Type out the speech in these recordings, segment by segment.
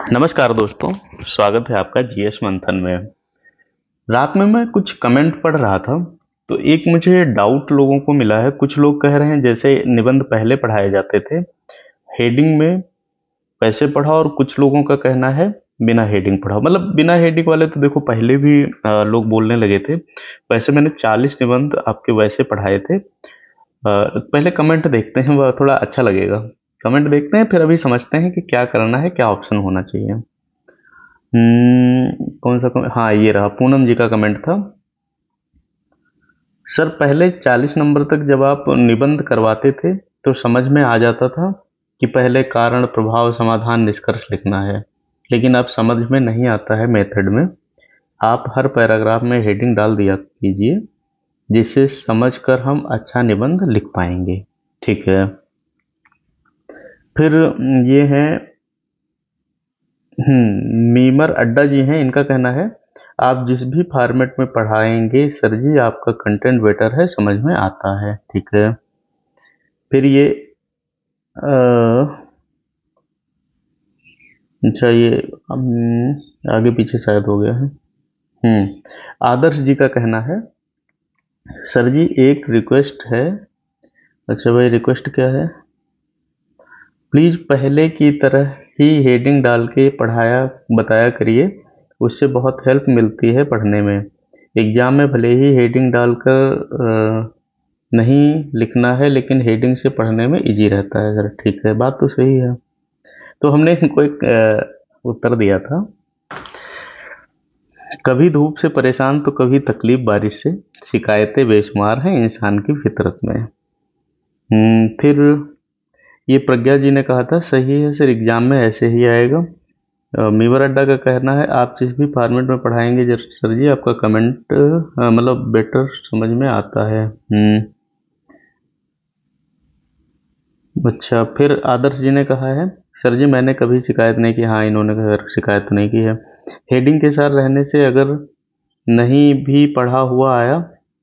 नमस्कार दोस्तों, स्वागत है आपका जीएस मंथन में। रात में मैं कुछ कमेंट पढ़ रहा था, तो एक मुझे डाउट लोगों को मिला है। कुछ लोग कह रहे हैं जैसे निबंध पहले पढ़ाए जाते थे, हेडिंग में वैसे पढ़ाओ, और कुछ लोगों का कहना है बिना हेडिंग पढ़ाओ। मतलब बिना हेडिंग वाले तो देखो पहले भी लोग बोलने लगे थे। वैसे मैंने 40 निबंध आपके वैसे पढ़ाए थे। पहले कमेंट देखते हैं, वह थोड़ा अच्छा लगेगा। कमेंट देखते हैं, फिर अभी समझते हैं कि क्या करना है, क्या ऑप्शन होना चाहिए। कौन सा कमेंट? हाँ, ये रहा, पूनम जी का कमेंट था। सर, पहले 40 नंबर तक जब आप निबंध करवाते थे तो समझ में आ जाता था कि पहले कारण, प्रभाव, समाधान, निष्कर्ष लिखना है। लेकिन अब समझ में नहीं आता है मेथड में। आप हर पैराग्राफ में हेडिंग डाल दिया कीजिए, जिसे समझकर हम अच्छा निबंध लिख पाएंगे। ठीक है। फिर ये है, मीमर अड्डा जी हैं। इनका कहना है, आप जिस भी फॉर्मेट में पढ़ाएंगे सर जी, आपका कंटेंट बेटर है, समझ में आता है। ठीक है। फिर ये अच्छा, ये आगे पीछे शायद हो गया है। आदर्श जी का कहना है, सर जी एक रिक्वेस्ट है। अच्छा भाई, रिक्वेस्ट क्या है? प्लीज़ पहले की तरह ही हेडिंग डाल के पढ़ाया बताया करिए, उससे बहुत हेल्प मिलती है पढ़ने में। एग्ज़ाम में भले ही हेडिंग डालकर नहीं लिखना है, लेकिन हेडिंग से पढ़ने में इजी रहता है। सर ठीक है, बात तो सही है। तो हमने इनको एक उत्तर दिया था, कभी धूप से परेशान तो कभी तकलीफ बारिश से, शिकायतें बेशुमार हैं इंसान की फितरत में। फिर ये प्रज्ञा जी ने कहा था, सही है सर, एग्ज़ाम में ऐसे ही आएगा। मीवर अड्डा का कहना है, आप जिस भी फॉर्मेट में पढ़ाएंगे सर जी, आपका कमेंट मतलब बेटर समझ में आता है। अच्छा, फिर आदर्श जी ने कहा है, सर जी मैंने कभी शिकायत नहीं की। हाँ, इन्होंने शिकायत तो नहीं की है। हेडिंग के साथ रहने से अगर नहीं भी पढ़ा हुआ आया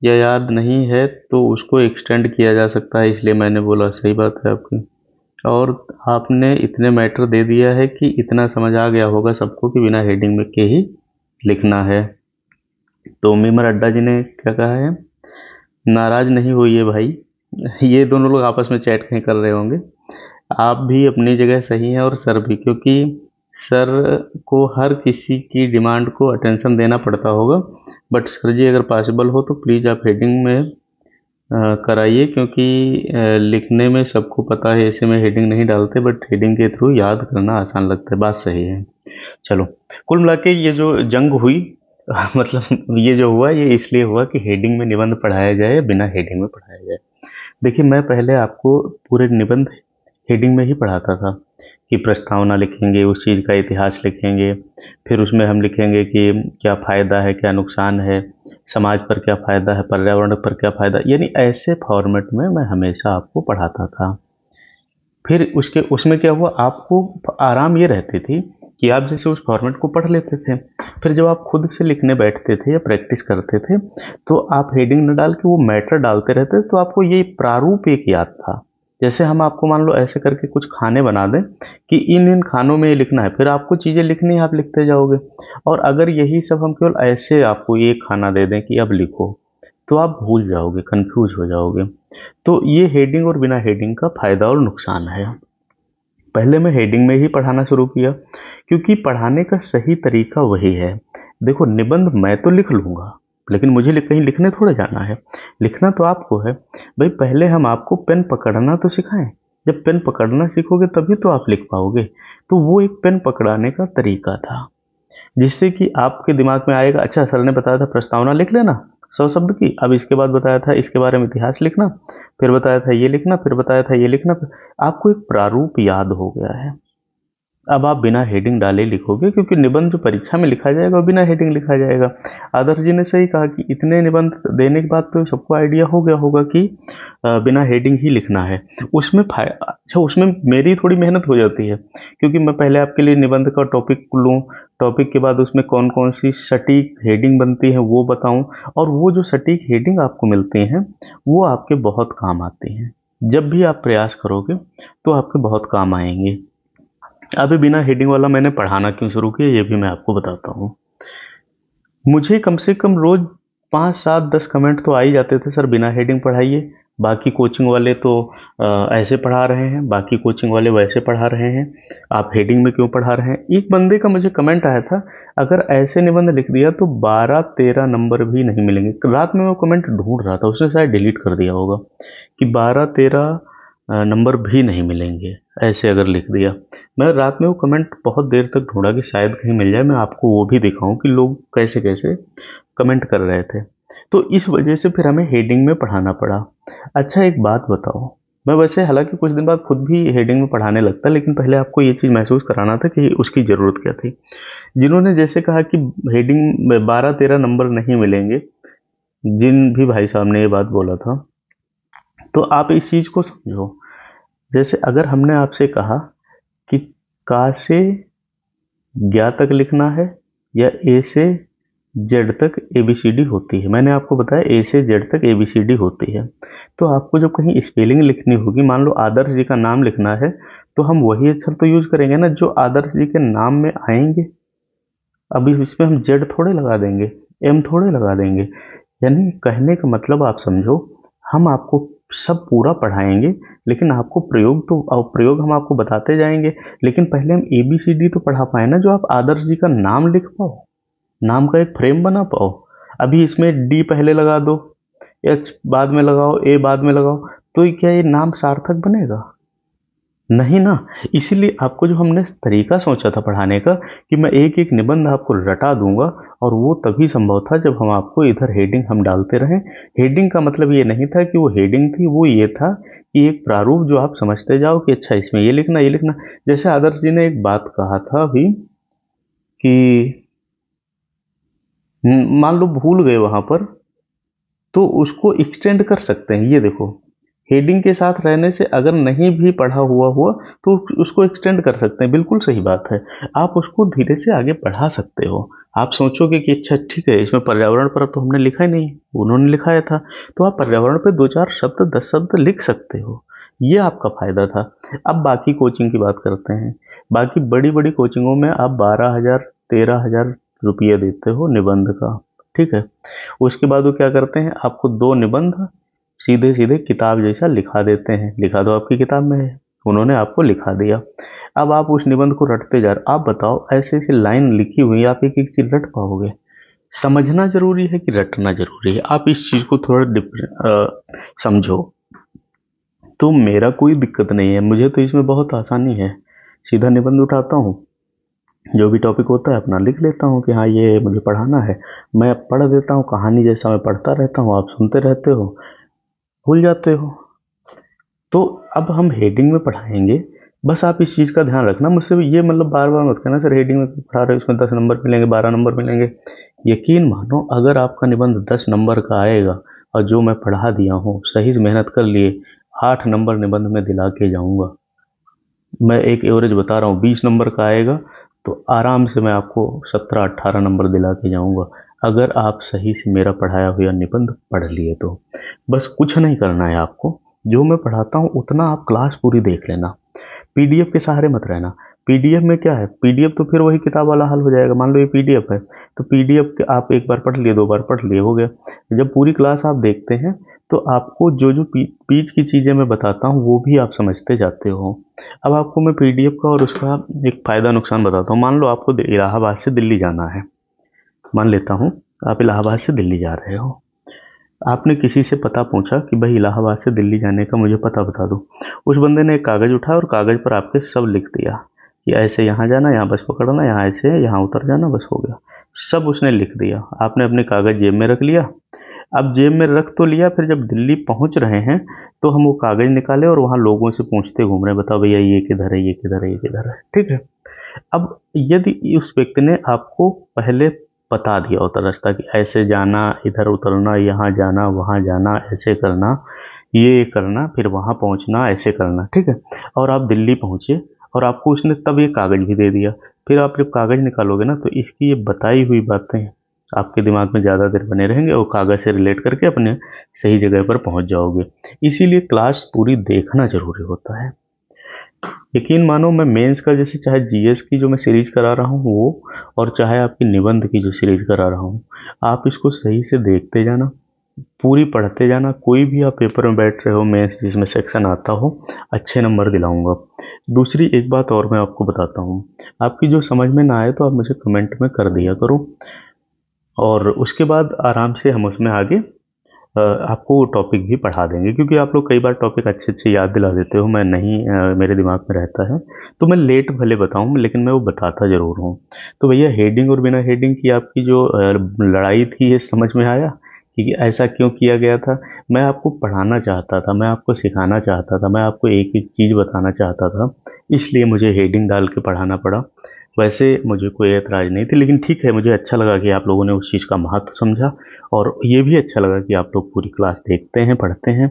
या याद नहीं है तो उसको एक्सटेंड किया जा सकता है, इसलिए मैंने बोला। सही बात है आपकी। और आपने इतने मैटर दे दिया है कि इतना समझ आ गया होगा सबको कि बिना हेडिंग में के ही लिखना है। तो मीमर अड्डा जी ने क्या कहा है, नाराज नहीं होइए भाई। ये दोनों लोग आपस में चैट कहीं कर रहे होंगे। आप भी अपनी जगह सही हैं और सर भी, क्योंकि सर को हर किसी की डिमांड को अटेंशन देना पड़ता होगा। बट सर जी अगर पॉसिबल हो तो प्लीज़ आप हेडिंग में कराइए, क्योंकि लिखने में सबको पता है ऐसे में हेडिंग नहीं डालते, बट हेडिंग के थ्रू याद करना आसान लगता है। बात सही है। चलो, कुल मिला के ये जो जंग हुई मतलब ये जो हुआ, ये इसलिए हुआ कि हेडिंग में निबंध पढ़ाया जाए या बिना हेडिंग में पढ़ाया जाए। देखिए, मैं पहले आपको पूरे निबंध हेडिंग में ही पढ़ाता था कि प्रस्तावना लिखेंगे, उस चीज़ का इतिहास लिखेंगे, फिर उसमें हम लिखेंगे कि क्या फ़ायदा है, क्या नुकसान है, समाज पर क्या फ़ायदा है, पर्यावरण पर क्या फ़ायदा, यानी ऐसे फॉर्मेट में मैं हमेशा आपको पढ़ाता था। फिर उसके उसमें क्या हुआ, आपको आराम ये रहती थी कि आप जैसे उस फॉर्मेट को पढ़ लेते थे, फिर जब आप खुद से लिखने बैठते थे या प्रैक्टिस करते थे, तो आप हेडिंग न डाल के वो मैटर डालते रहते, तो आपको ये प्रारूप एक याद था। जैसे हम आपको मान लो ऐसे करके कुछ खाने बना दें कि इन इन खानों में ये लिखना है, फिर आपको चीज़ें लिखनी है, आप लिखते जाओगे। और अगर यही सब हम केवल ऐसे आपको ये खाना दे दें कि अब लिखो, तो आप भूल जाओगे, कंफ्यूज हो जाओगे। तो ये हेडिंग और बिना हेडिंग का फ़ायदा और नुकसान है। पहले मैं हेडिंग में ही पढ़ाना शुरू किया, क्योंकि पढ़ाने का सही तरीका वही है। देखो, निबंध मैं तो लिख लूँगा, लेकिन मुझे कहीं लिखने थोड़े जाना है। लिखना तो आपको है। भाई, पहले हम आपको पेन पकड़ना तो सिखाएं। जब पेन पकड़ना सीखोगे तभी तो आप लिख पाओगे। तो वो एक पेन पकड़ाने का तरीका था, जिससे कि आपके दिमाग में आएगा, अच्छा सर ने बताया था प्रस्तावना लिख लेना 100 शब्द की, अब इसके बाद बताया था इसके बारे में इतिहास लिखना, फिर बताया था ये लिखना, फिर बताया था ये लिखना। आपको एक प्रारूप याद हो गया है। अब आप बिना हेडिंग डाले लिखोगे, क्योंकि निबंध जो परीक्षा में लिखा जाएगा वो बिना हेडिंग लिखा जाएगा। आदर्श जी ने सही कहा कि इतने निबंध देने के बाद तो सबको आइडिया हो गया होगा कि बिना हेडिंग ही लिखना है। उसमें अच्छा, उसमें मेरी थोड़ी मेहनत हो जाती है, क्योंकि मैं पहले आपके लिए निबंध का टॉपिक लूँ, टॉपिक के बाद उसमें कौन कौन सी सटीक हेडिंग बनती है वो बताऊं, और वो जो सटीक हेडिंग आपको मिलती हैं वो आपके बहुत काम आती हैं। जब भी आप प्रयास करोगे तो आपके बहुत काम आएंगे। अभी बिना हेडिंग वाला मैंने पढ़ाना क्यों शुरू किया ये भी मैं आपको बताता हूँ। मुझे कम से कम रोज 5, 7, 10 कमेंट तो आ ही जाते थे, सर बिना हेडिंग पढ़ाइए, बाकी कोचिंग वाले तो ऐसे पढ़ा रहे हैं, बाकी कोचिंग वाले वैसे पढ़ा रहे हैं, आप हेडिंग में क्यों पढ़ा रहे हैं। एक बंदे का मुझे कमेंट आया था, अगर ऐसे निबंध लिख दिया तो 12-13 नंबर भी नहीं मिलेंगे। रात में वो कमेंट ढूंढ रहा था, उसने शायद डिलीट कर दिया होगा कि 12-13 नंबर भी नहीं मिलेंगे ऐसे अगर लिख दिया। मैं रात में वो कमेंट बहुत देर तक ढूंढा कि शायद कहीं मिल जाए, मैं आपको वो भी दिखाऊं कि लोग कैसे कैसे कमेंट कर रहे थे। तो इस वजह से फिर हमें हेडिंग में पढ़ाना पड़ा। अच्छा एक बात बताओ, मैं वैसे हालांकि कुछ दिन बाद खुद भी हेडिंग में पढ़ाने लगता, लेकिन पहले आपको ये चीज़ महसूस कराना था कि उसकी ज़रूरत क्या थी। जिन्होंने जैसे कहा कि हेडिंग में 12-13 नंबर नहीं मिलेंगे, जिन भी भाई साहब ने ये बात बोला था, तो आप इस चीज़ को समझो। जैसे अगर हमने आपसे कहा कि का से ज्ञा तक लिखना है या ए से जेड तक ABCD होती है, मैंने आपको बताया ए से जेड तक ABCD होती है, तो आपको जब कहीं स्पेलिंग लिखनी होगी, मान लो आदर्श जी का नाम लिखना है, तो हम वही अक्षर तो यूज करेंगे ना जो आदर्श जी के नाम में आएंगे। अभी इसमें हम जेड थोड़े लगा देंगे, एम थोड़े लगा देंगे। यानी कहने का मतलब आप समझो, हम आपको सब पूरा पढ़ाएंगे, लेकिन आपको प्रयोग हम आपको बताते जाएंगे, लेकिन पहले हम ABCD तो पढ़ा पाए ना, जो आप आदर्श जी का नाम लिख पाओ, नाम का एक फ्रेम बना पाओ। अभी इसमें डी पहले लगा दो, एच बाद में लगाओ, ए बाद में लगाओ, तो क्या ये नाम सार्थक बनेगा? नहीं ना। इसीलिए आपको जो हमने तरीका सोचा था पढ़ाने का कि मैं एक एक निबंध आपको रटा दूंगा, और वो तभी संभव था जब हम आपको इधर हेडिंग हम डालते रहें। हेडिंग का मतलब ये नहीं था कि वो हेडिंग थी, वो ये था कि एक प्रारूप जो आप समझते जाओ कि अच्छा इसमें ये लिखना ये लिखना। जैसे आदर्श जी ने एक बात कहा था अभी कि मान लो भूल गए वहां पर, तो उसको एक्सटेंड कर सकते हैं। ये देखो, हेडिंग के साथ रहने से अगर नहीं भी पढ़ा हुआ हुआ तो उसको एक्सटेंड कर सकते हैं, बिल्कुल सही बात है। आप उसको धीरे से आगे बढ़ा सकते हो। आप सोचोगे कि अच्छा ठीक है, इसमें पर्यावरण पर तो हमने लिखा ही नहीं, उन्होंने लिखाया था, तो आप पर्यावरण पर 2-4 शब्द 10 शब्द लिख सकते हो। ये आपका फायदा था। अब बाकी कोचिंग की बात करते हैं। बाकी बड़ी बड़ी कोचिंगों में आप 12,000 13,000 रुपये देते हो निबंध का, ठीक है। उसके बाद वो क्या करते हैं, आपको 2 निबंध सीधे सीधे किताब जैसा लिखा देते हैं, लिखा तो आपकी किताब में है, उन्होंने आपको लिखा दिया। अब आप उस निबंध को रटते जा रहे। आप बताओ, ऐसे ऐसे लाइन लिखी हुई, आप एक एक चीज रट पाओगे? समझना जरूरी है कि रटना जरूरी है? आप इस चीज को थोड़ा समझो। तो मेरा कोई दिक्कत नहीं है, मुझे तो इसमें बहुत आसानी है। सीधा निबंध उठाता हूँ, जो भी टॉपिक होता है अपना लिख लेता हूँ कि हाँ ये मुझे पढ़ाना है, मैं पढ़ देता हूँ कहानी जैसा, मैं पढ़ता रहता हूँ, आप सुनते रहते हो, भूल जाते हो। तो अब हम हेडिंग में पढ़ाएंगे, बस आप इस चीज़ का ध्यान रखना। मुझसे ये मतलब बार बार मत कहना सर हेडिंग में पढ़ा रहे हो, इसमें 10 नंबर मिलेंगे, 12 नंबर मिलेंगे। यकीन मानो, अगर आपका निबंध 10 नंबर का आएगा और जो मैं पढ़ा दिया हूँ सही से मेहनत कर लिए, 8 नंबर निबंध में दिला के जाऊँगा। मैं एक एवरेज बता रहा हूँ, 20 नंबर का आएगा तो आराम से मैं आपको 17-18 नंबर दिला के जाऊँगा, अगर आप सही से मेरा पढ़ाया हुआ निबंध पढ़ लिए तो। बस कुछ नहीं करना है आपको, जो मैं पढ़ाता हूँ उतना आप क्लास पूरी देख लेना। PDF के सहारे मत रहना। PDF में क्या है, PDF तो फिर वही किताब वाला हाल हो जाएगा। मान लो ये PDF है, तो PDF के आप एक बार पढ़ लिए, 2 बार पढ़ लिए, हो गया। जब पूरी क्लास आप देखते हैं तो आपको जो जो बीच की चीज़ें मैं बताता हूँ वो भी आप समझते जाते हो। अब आपको मैं PDF का और उसका एक फ़ायदा नुकसान बताता हूँ। मान लो आपको इलाहाबाद से दिल्ली जाना है, मान लेता हूँ आप इलाहाबाद से दिल्ली जा रहे हो। आपने किसी से पता पूछा कि भाई इलाहाबाद से दिल्ली जाने का मुझे पता बता दो। उस बंदे ने एक कागज़ उठाया और कागज़ पर आपके सब लिख दिया कि ऐसे यहाँ जाना, यहाँ बस पकड़ना, यहाँ ऐसे है, यहाँ उतर जाना, बस हो गया। सब उसने लिख दिया। आपने अपने कागज़ जेब में रख लिया। अब जेब में रख तो लिया, फिर जब दिल्ली पहुंच रहे हैं तो हम वो कागज़ निकाले और वहाँ लोगों से पूछते घूम रहे हैं, बताओ भैया ये किधर है, ये किधर है, ये किधर है, ठीक है। अब यदि उस व्यक्ति ने आपको पहले बता दिया होता रास्ता कि ऐसे जाना, इधर उतरना, यहाँ जाना, वहाँ जाना, ऐसे करना, ये करना, फिर वहाँ पहुँचना, ऐसे करना, ठीक है, और आप दिल्ली पहुँचे और आपको उसने तब ये कागज़ भी दे दिया, फिर आप जब कागज़ निकालोगे ना तो इसकी ये बताई हुई बातें आपके दिमाग में ज़्यादा देर बने रहेंगे और कागज़ से रिलेट करके अपने सही जगह पर पहुँच जाओगे। इसीलिए क्लास पूरी देखना ज़रूरी होता है। यकीन मानो मैं मेंस का जैसे चाहे जीएस की जो मैं सीरीज करा रहा हूँ वो, और चाहे आपकी निबंध की जो सीरीज करा रहा हूँ, आप इसको सही से देखते जाना, पूरी पढ़ते जाना। कोई भी आप पेपर में बैठ रहे हो मेंस जिसमें सेक्शन आता हो, अच्छे नंबर दिलाऊंगा। दूसरी एक बात और मैं आपको बताता हूँ, आपकी जो समझ में ना आए तो आप मुझे कमेंट में कर दिया करो, और उसके बाद आराम से हम उसमें आगे आपको वो टॉपिक भी पढ़ा देंगे, क्योंकि आप लोग कई बार टॉपिक अच्छे अच्छे याद दिला देते हो, मैं नहीं मेरे दिमाग में रहता है, तो मैं लेट भले बताऊं लेकिन मैं वो बताता ज़रूर हूँ। तो भैया हेडिंग और बिना हेडिंग की आपकी जो लड़ाई थी, ये समझ में आया कि ऐसा क्यों किया गया था? मैं आपको पढ़ाना चाहता था, मैं आपको सिखाना चाहता था, मैं आपको एक एक चीज़ बताना चाहता था, इसलिए मुझे हेडिंग डाल के पढ़ाना पड़ा। वैसे मुझे कोई ऐतराज़ नहीं थी, लेकिन ठीक है, मुझे अच्छा लगा कि आप लोगों ने उस चीज़ का महत्व समझा, और ये भी अच्छा लगा कि आप लोग पूरी क्लास देखते हैं, पढ़ते हैं।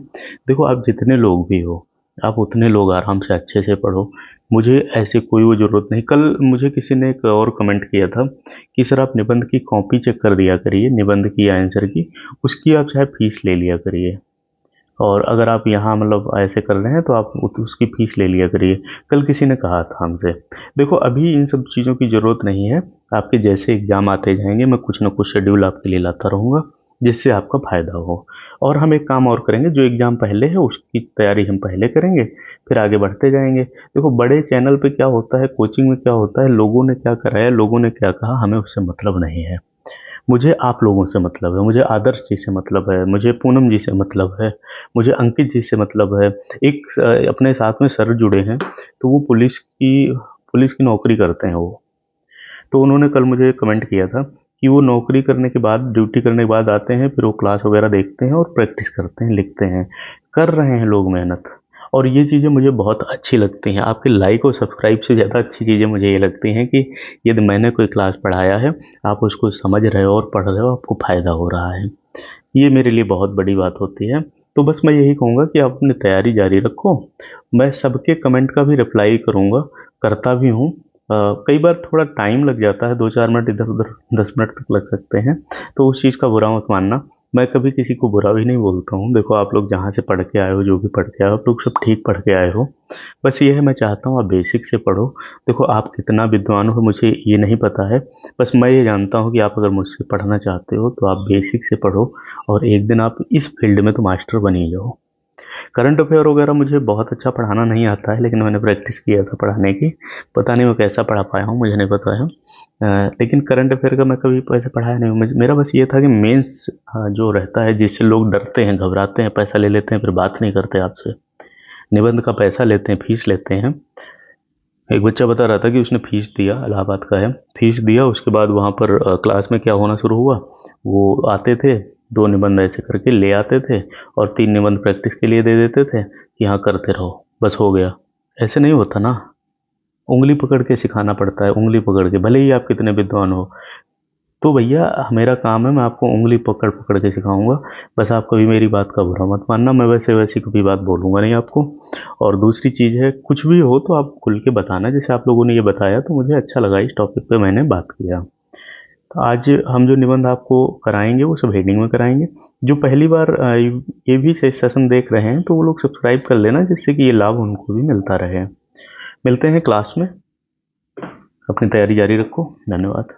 देखो, आप जितने लोग भी हो, आप उतने लोग आराम से अच्छे से पढ़ो। मुझे ऐसे कोई वो ज़रूरत नहीं। कल मुझे किसी ने एक और कमेंट किया था कि सर आप निबंध की कॉपी चेक कर दिया करिए, निबंध की या आंसर की, उसकी आप चाहे फ़ीस ले लिया करिए। और अगर आप यहाँ मतलब ऐसे कर रहे हैं तो आप उसकी फ़ीस ले लिया करिए। कल किसी ने कहा था हमसे। देखो, अभी इन सब चीज़ों की ज़रूरत नहीं है। आपके जैसे एग्ज़ाम आते जाएँगे, मैं कुछ न कुछ शेड्यूल आपके लिए लाता रहूँगा, जिससे आपका फ़ायदा हो। और हम एक काम और करेंगे, जो एग्ज़ाम पहले है उसकी तैयारी हम पहले करेंगे, फिर आगे बढ़ते जाएँगे। देखो, बड़े चैनल पे क्या होता है, कोचिंग में क्या होता है, लोगों ने क्या कराया, लोगों ने क्या कहा, हमें उससे मतलब नहीं है। मुझे आप लोगों से मतलब है, मुझे आदर्श जी से मतलब है, मुझे पूनम जी से मतलब है, मुझे अंकित जी से मतलब है। एक अपने साथ में सर जुड़े हैं, तो वो पुलिस की नौकरी करते हैं वो। तो उन्होंने कल मुझे कमेंट किया था कि वो नौकरी करने के बाद, ड्यूटी करने के बाद आते हैं, फिर वो क्लास वगैरह देखते हैं और प्रैक्टिस करते हैं, लिखते हैं। कर रहे हैं लोग मेहनत, और ये चीज़ें मुझे बहुत अच्छी लगती हैं। आपके लाइक और सब्सक्राइब से ज़्यादा अच्छी चीज़ें मुझे ये लगती हैं कि यदि मैंने कोई क्लास पढ़ाया है, आप उसको समझ रहे हो और पढ़ रहे हो, आपको फ़ायदा हो रहा है। ये मेरे लिए बहुत बड़ी बात होती है। तो बस मैं यही कहूँगा कि आप अपनी तैयारी जारी रखो। मैं सबके कमेंट का भी रिप्लाई करूँगा, करता भी हूँ। कई बार थोड़ा टाइम लग जाता है, 2-4 मिनट इधर-उधर, 10 मिनट तक लग सकते हैं, तो उस चीज़ का बुरा मत मानना। मैं कभी किसी को बुरा भी नहीं बोलता हूँ। देखो, आप लोग जहाँ से पढ़ के आए हो, जो भी पढ़ के आए हो, आप लोग सब ठीक पढ़ के आए हो। बस ये है, मैं चाहता हूँ आप बेसिक से पढ़ो। देखो, आप कितना विद्वान हो मुझे ये नहीं पता है, बस मैं ये जानता हूँ कि आप अगर मुझसे पढ़ना चाहते हो तो आप बेसिक से पढ़ो, और एक दिन आप इस फील्ड में तो मास्टर बन ही जाओ। करंट अफेयर वगैरह मुझे बहुत अच्छा पढ़ाना नहीं आता है, लेकिन मैंने प्रैक्टिस किया था पढ़ाने की। पता नहीं मैं कैसा पढ़ा पाया हूँ, मुझे नहीं पता है। लेकिन करंट अफेयर का मैं कभी ऐसे पढ़ाया नहीं हूँ। मेरा बस ये था कि मेंस जो रहता है, जिससे लोग डरते हैं, घबराते हैं, पैसा ले लेते हैं, फिर बात नहीं करते आपसे, निबंध का पैसा लेते हैं, फीस लेते हैं। एक बच्चा बता रहा था कि उसने फीस दिया, इलाहाबाद का है, फीस दिया, उसके बाद वहाँ पर क्लास में क्या होना शुरू हुआ, वो आते थे, 2 निबंध ऐसे करके ले आते थे, और 3 निबंध प्रैक्टिस के लिए दे देते थे कि हाँ करते रहो, बस हो गया। ऐसे नहीं होता ना, उँगली पकड़ के सिखाना पड़ता है, उँगली पकड़ के, भले ही आप कितने विद्वान हो। तो भैया, मेरा काम है, मैं आपको उँगली पकड़ पकड़ के सिखाऊंगा। बस आप कभी मेरी बात का बुरा मत मानना, मैं वैसे वैसी कभी बात बोलूँगा नहीं आपको। और दूसरी चीज़ है, कुछ भी हो तो आप खुल के बताना, जैसे आप लोगों ने ये बताया तो मुझे अच्छा लगा, इस टॉपिक पे मैंने बात किया। तो आज हम जो निबंध आपको कराएंगे वो सब हेडिंग में कराएंगे। जो पहली बार ये भी सेशन देख रहे हैं तो वो लोग सब्सक्राइब कर लेना, जिससे कि ये लाभ उनको भी मिलता रहे। मिलते हैं क्लास में, अपनी तैयारी जारी रखो। धन्यवाद।